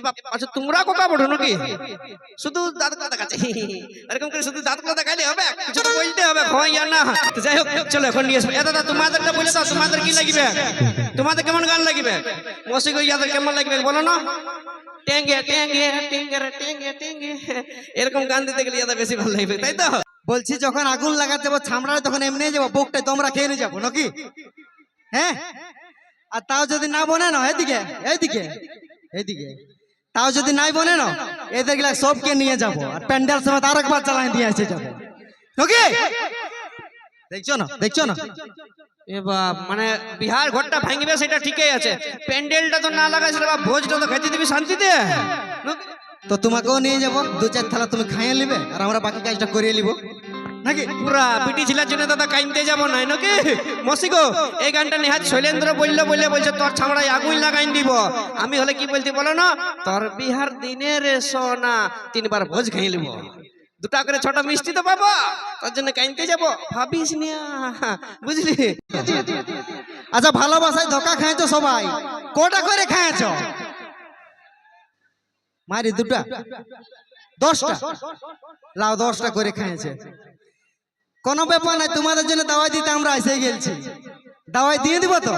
এবার আচ্ছা তোমরা কোকা বড় নাকি শুধু দাঁতগুলো দেখাচ্ছে এরকম করে শুধু দাঁতগুলো দেখাইলে হবে কিছু তো বলতে হবে হয় ইয়া না তো যাই হোক চলো এখন নিয়ে আসবো দাদা তোমাদেরটা বলে দাও তোমাদের কি লাগবে তোমাদের কেমন গান লাগবে মসিক ইয়াদের কেমন লাগবে বলো না টেঙ্গে টেঙ্গে টেঙ্গে টেঙ্গে টেঙ্গে এরকম গান দিতে গেলে ইয়াদের বেশি ভালো লাগবে তাই তো বলছি যখন আগুন লাগাতে যাবো ছামড়ায় তখন এমনি যাবো বুকটাই তোমরা খেয়ে নিয়ে যাবো নাকি হ্যাঁ আর তাও যদি না বনে না এদিকে এইদিকে এইদিকে তাও যদি নাই বনে না এদের গুলা সবকে নিয়ে যাবো আর প্যান্ডেল সময় আরেকবার চালাই দিয়ে এসে যাবো নাকি দেখছো না দেখছো না এবার মানে বিহার ঘরটা ভাঙবে সেটা ঠিকই আছে প্যান্ডেলটা তো না লাগাইছিল বা ভোজটা তো খাইতে দিবি শান্তিতে তো তোমাকেও নিয়ে যাবো দু চার থালা তুমি খাইয়ে নিবে আর আমরা বাকি কাজটা করিয়ে নিব নাকি পুরা পিটি ছিলার জন্য দাদা কাইনতে যাবো নাই নাকি মসিগো এই গানটা নেহাত শৈলেন্দ্র বললে বলছে তোর ছামড়ায় আগুন লাগাইন দিব আমি হলে কি বলতে বলো না তোর বিহার দিনের সোনা 3 বার ভোজ খাই লিব 2টা করে 6টা মিষ্টি তো পাবো তার জন্য কাইনতে যাবো ভাবিস না বুঝলি আচ্ছা ভালোবাসায় ধোকা খাইছো সবাই কটা করে খাইছো মারি 2টা 10টা লাও 10টা করে খাইছে কোনো ব্যাপার নাই তোমাদের জন্য দাওয়াই দিতে আমরা এসে গেছি দাওয়াই দিয়ে দিব তো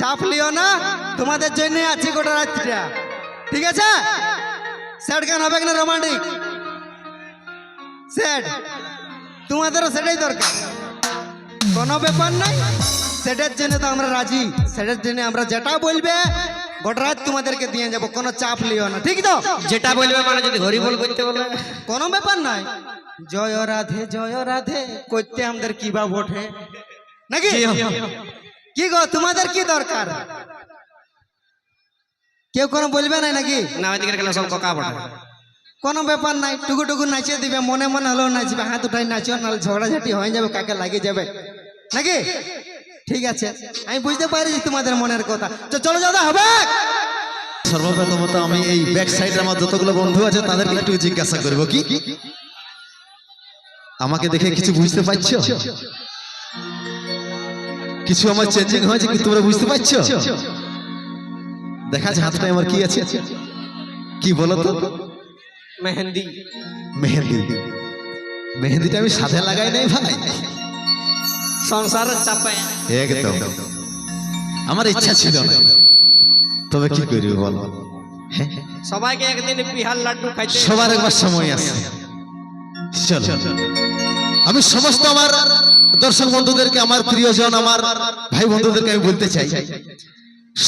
চাপ লিও না তোমাদের জন্য আছি গোটা রাতটা ঠিক আছে স্যাড গান হবে না রোমান্টিক স্যাড তোমাদেরও সেটাই দরকার কোনো ব্যাপার নাই সেটার জন্য তো আমরা রাজি সেটার জন্য আমরা যেটা বলবে গোটা রাত তোমাদেরকে দিয়ে যাবো কোনো চাপ লিও না ঠিক তো যেটা বলবে মানে যদি হরি বল করতে বলে কোনো ব্যাপার নাই জয় রাধে করতে আমাদের কি বা ওঠে নাকি কি গো তোমাদের কি দরকার কেউ কোনো বলবে না নাকি না ওইদিকে গেলে সব কোকা বটে কোনো ব্যাপার নাই টুকু টুকু নাচিয়ে দিবে মনে মনে হলেও নাচবে হাত উঠাই নাচিও নাহলে ঝগড়াঝাটি হয়ে যাবে কাকে লাগিয়ে যাবে নাকি ঠিক আছে আমি বুঝতে পারি তোমাদের মনের কথা তো চলো দাদা হবে সর্বপ্রথমত আমি এই ব্যাক সাইডে আমার যতগুলো বন্ধু আছে তাদেরকে একটু জিজ্ঞাসা করব কি আমাকে দেখে কিছু বুঝতে পারছো কিছু আমার চেঞ্জিং হয়েছে কি তোমরা বুঝতে পারছো দেখা যায় হাতটায় আমার কি আছে কি বলো তো মেহেন্দি মেহেন্দি মেহেন্দিটা আমি সাথে লাগাই নাই ভাই সংসারের চাপে একদম আমার ইচ্ছা ছিল না তবে কি করি বল সবাইকে একদিন বিহার লাড্ডু খাইতে সবার একবার সময় আছে চলো আমি সমস্ত আমার দর্শক বন্ধুদেরকে আমার প্রিয়জন আমার ভাই বন্ধুদেরকে আমি বলতে চাই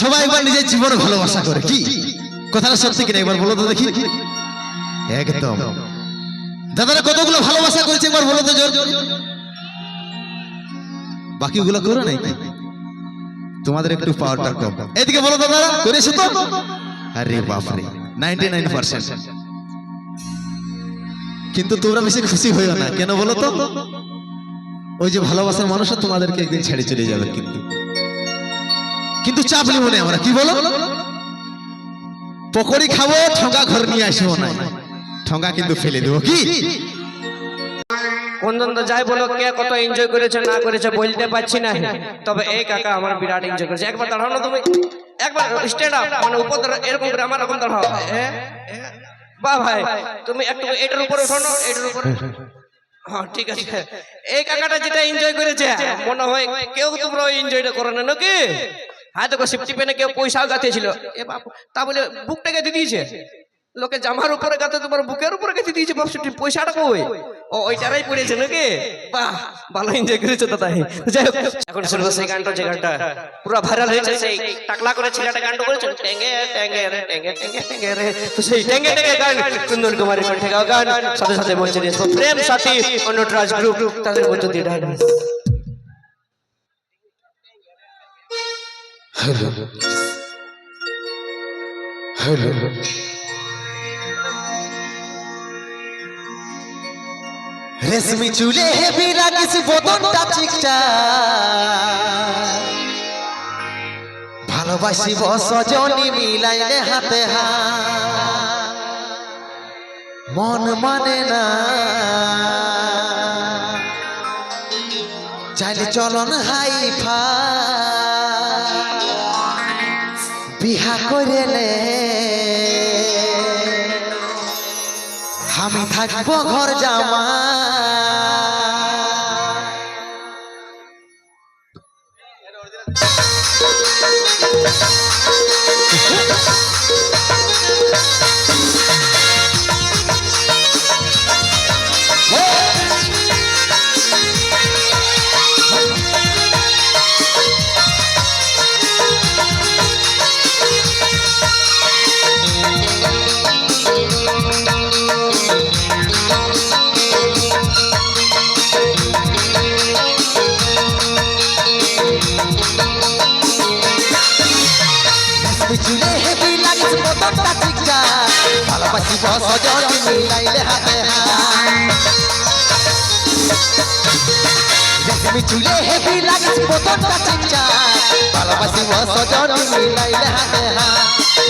সবাই একবার নিজের জীবনে ভালোবাসা করে কি কথাটা সত্যি কিনা একবার বলো তো দেখি একদম দাদারা কতগুলো ভালোবাসা করেছে একবার বলো তো জোর বাকিগুলো করো নাই তোমাদের একটু পাওয়ারটা কম এদিকে বলো দাদারা করেছো তো আরে বাপরে 99% কিন্তু তোমরা বেশি খুশি হইও না কেন বলো তো ওই যে ভালোবাসার মানুষটা তোমাদেরকে একদিন ছেড়ে চলে যাবে কিন্তু চাপ নিব না আমরা কি বলো পকোড়ি খাবো ঠঙ্গা ঘর নিয়ে আসবো না ঠঙ্গা কিন্তু ফেলে দেবো কি কোনজন তো যাই বলো কে কত এনজয় করেছে না করেছে বলতে পারছি না তবে এই কাকা আমার বিরাট এনজয় করেছে একবার দাঁড়াও না তুমি একবার স্ট্যান্ড আপ মানে উপর এরকম করে আমার এরকম দাঁড়াও বাহ ভাই তুমি একটু এটার উপরে ওঠো না এটার উপরে হ্যাঁ ঠিক আছে এই কাকাটা যেটা এনজয় করেছে মনে হয় কেউ তোমরা ওই এনজয়টা করো না নাকি হ্যাঁ দেখো সিফটি পেনে কেউ পয়সাও গাঁথিয়েছিল এ বাপু তা বলে বুকটা গেঁথে দিয়েছে লোকে জামার উপরে গাঁথে তোমার বুকের উপরে গেঁথে দিয়েছে বাপু পয়সাটা কই ও ওইটারাই পড়েছে নাকি বাহ ভালো এনজয় করেছে দাদা যাই হোক এখন শুনবো সেই গানটা যে গানটা পুরো ভাইরাল হয়েছে সেই টাকলা করে ছেলেটা গানটা বলেছে টেঙ্গে টেঙ্গে রে টেঙ্গে টেঙ্গে টেঙ্গে রে তো সেই টেঙ্গে টেঙ্গে গান কুন্দন কুমারের কণ্ঠে গাওয়া গান সাথে সাথে মঞ্চে নিয়ে আসবো প্রেম সাথী অনুটরাজ গ্রুপ তাদের মধ্য দিয়ে ডান্স হ্যালো হ্যালো রেশমি চুলে হেভি লাগিস বদনটা চিকটা ভালোবাসি সজনী মিলাইলে হাতে মন মানে না চাইলে চলন হাই ফা বিহা করেলে আমি থাকবো ঘর জামা চুলে হেবি লাগিস মতটা চিকচা ভালোবাসিব সজন মিলাইলে হাতে রেশমি চুলে হেবি লাগিস মতটা চিকচা ভালোবাসিব সজন মিলাইলে হাতে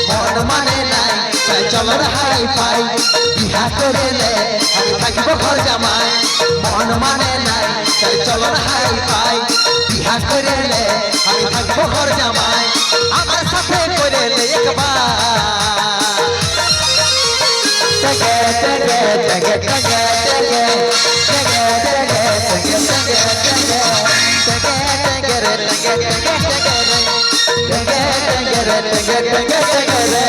মন মানে নাই চাই চল হাই পাই বিহা করেলে আমি থাকিব ঘর জামাই মন মানে নাই চাই চল হাই পাই বিহা করেলে আমি থাকিব ঘর জামাই আমার সাথে করেলে একবার টেগে টেগে টেগে টেগে টেগে টেগে টেগে টেগে টেগে টেগে টেগে রে টেগে টেগে টেগে রে টেগে টেগে রে টেগে টেগে টেগে রে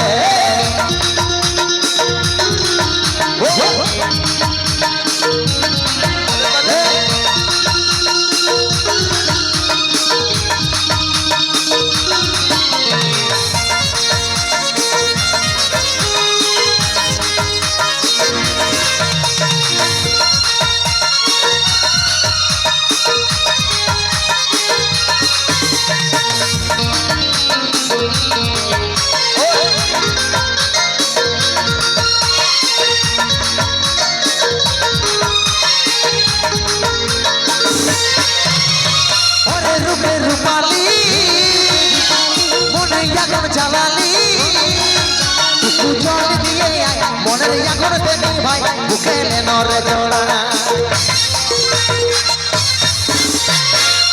ভাই বুকে নরে জোড়া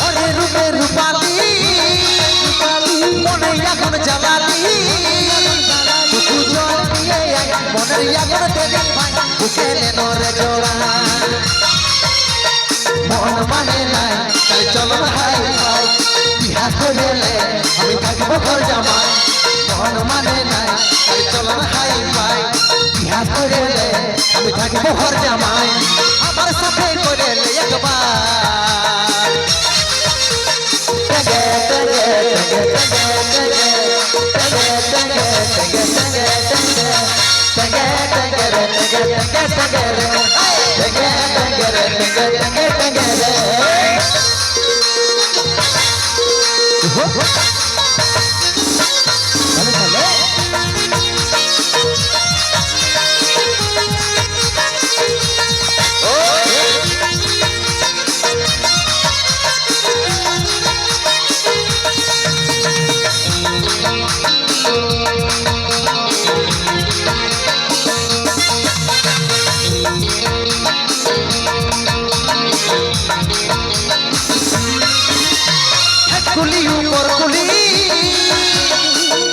ওরে রূপে রূপালি মনে এখন জ্বালালি বুকু জল দিয়ে মনের আগুন দেবী ভাই বুকে নরে জোড়া মন মানে নাই তাই চলো ভাই ভাই বিহা করেলে আমি থাকবো ঘর জামাই মন মানে নাই তাই চলো ভাই ভাই বিহা করেলে আমি থাকবো ঘর জামাই আমার সাথে করেলে একবার টেগে টেগে টেগে টেগে টেগে টেগে টেগে টেগে টেগে টেগে রে টেগে টেগে টেগে রে টেগে টেগে রে টেগে টেগে টেগে রে কুলি উপর কুলি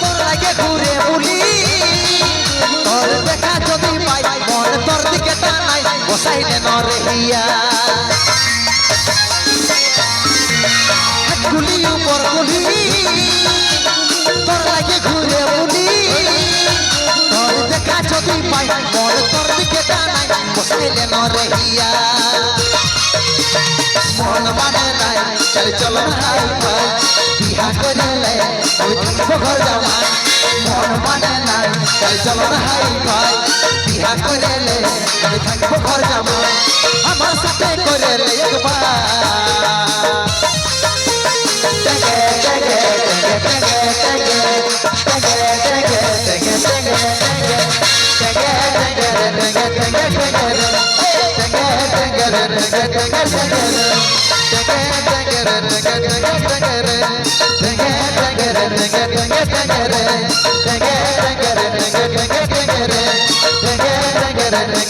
তোর লাগে ঘুরে বুলি তোর দেখা যদি পাই মন তোর দিকে টানাই বসাইলে নরে হিয়া কুলি উপর কুলি তোর লাগে ঘুরে বুলি তোর দেখা যদি পাই মন তোর দিকে টানাই বসাইলে নরে হিয়া মন মানে নাই চল চলো হাই ভাই বিহা করেলে আমি থাকবো ঘর জামাই মন মানে নাই চল চলো হাই ভাই বিহা করেলে আমি থাকবো ঘর জামাই আমার সাথে করেলে একবার টেগে টেগে টেগে টেগে টেগে টেগে টেগে টেগে টেগে টেগে টেগে রে টেগে টেগে টেগে রে টেগে টেগে রে টেগে টেগে টেগে রে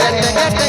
Thank you.